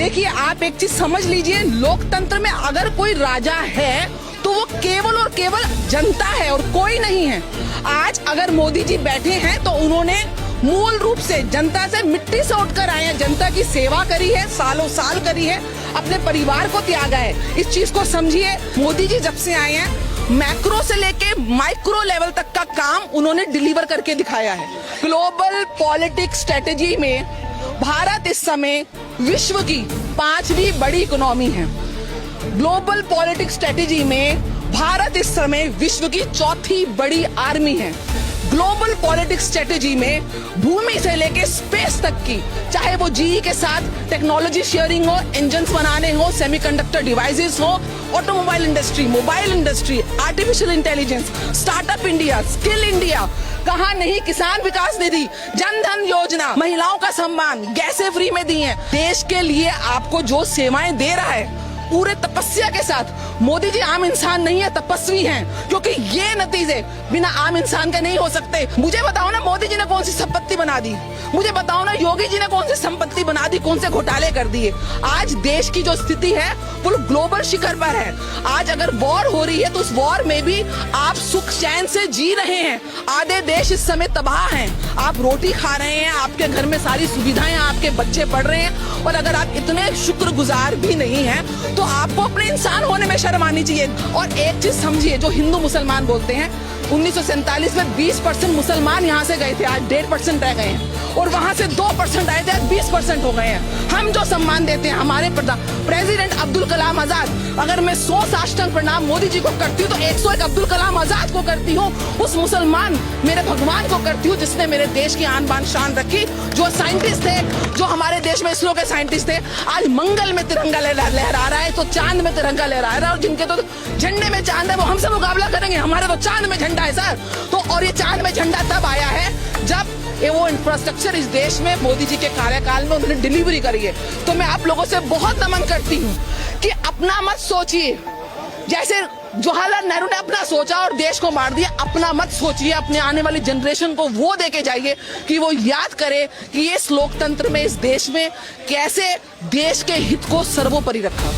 देखिए, आप एक चीज समझ लीजिए, लोकतंत्र में अगर कोई राजा है तो वो केवल और केवल जनता है और कोई नहीं है। आज अगर मोदी जी बैठे हैं तो उन्होंने मूल रूप से जनता से मिट्टी से उठकर आए हैं, जनता की सेवा करी है, सालों साल करी है, अपने परिवार को त्यागा है। इस चीज को समझिए। मोदी जी जब से आए हैं, मैक्रो से लेके माइक्रो लेवल तक का काम उन्होंने डिलीवर करके दिखाया है। ग्लोबल पॉलिटिक्स स्ट्रेटेजी में भारत इस समय विश्व की 5वीं बड़ी इकोनॉमी है। ग्लोबल पॉलिटिक्स स्ट्रेटेजी में भारत इस समय विश्व की 4थी बड़ी आर्मी है। ग्लोबल पॉलिटिक्स स्ट्रेटेजी में भूमि से लेके स्पेस तक की, चाहे वो जीई के साथ टेक्नोलॉजी शेयरिंग हो, इंजन्स बनाने हो, सेमीकंडक्टर डिवाइसेस हो, automobile industry, mobile industry, artificial intelligence, startup India, skill India, कहाँ नहीं किसान विकास निधि, जन धन योजना, महिलाओं का सम्मान, गैसें फ्री में दी हैं। देश के लिए आपको जो सेवाएं दे रहा है पूरे तपस्या के साथ। मोदी जी आम इंसान नहीं है, तपस्वी हैं, क्योंकि ये नतीजे बिना आम इंसान के नहीं हो सकते। मुझे बताओ ना, मोदी जी ने कौन सी संपत्ति बना दी? मुझे बताओ ना, योगी जी ने कौन सी संपत्ति बना दी, कौन से घोटाले कर दिए? आज देश की जो स्थिति है वो ग्लोबल शिखर पर है। आज अगर वॉर हो रही है तो उस वॉर में भी आप सुख चैन से जी रहे हैं। आधे देश इस समय तबाह हैं, आप रोटी खा रहे हैं, आपके घर में सारी सुविधाएं, आपके बच्चे पढ़ रहे हैं। और अगर आप इतने शुक्रगुजार भी नहीं हैं तो आपको अपने इंसान होने में शर्म आनी चाहिए। और एक चीज समझिए, जो हिंदू मुसलमान बोलते हैं, 1947 में 20% मुसलमान यहाँ से गए थे, आज 1.5% रह गए हैं, और वहां से 2% आए थे, आज 20% हो गए हैं। हम जो सम्मान देते हैं हमारे प्रेसिडेंट अब्दुल कलाम आजाद, अगर मैं 100 साष्टांग प्रणाम मोदी जी को करती हूँ तो 101 अब्दुल कलाम आजाद को करती हूँ, उस मुसलमान मेरे भगवान को करती हूँ जिसने मेरे देश की आन बान शान रखी। जो साइंटिस्ट थे, जो हमारे देश में इसरो के साइंटिस्ट थे, आज मंगल में तिरंगा लहरा रहा है तो चांद में तिरंगा लहरा रहा है, और जिनके तो झंडे में चांद है वो हमसे मुकाबला करेंगे, हमारे तो चांद में झंडा है सर। तो और ये चांद में झंडा तब आया है जब ये वो इंफ्रास्ट्रक्चर इस देश में मोदी जी के कार्यकाल में उन्होंने डिलीवरी करी है। तो मैं आप लोगों से बहुत नमन करती हूँ कि अपना मत सोचिए, जैसे जवाहरलाल नेहरू ने अपना सोचा और देश को मार दिया। अपना मत सोचिए, अपने आने वाली जनरेशन को वो दे के जाइए कि वो याद करे कि इस लोकतंत्र में, इस देश में कैसे देश के हित को सर्वोपरि रखा।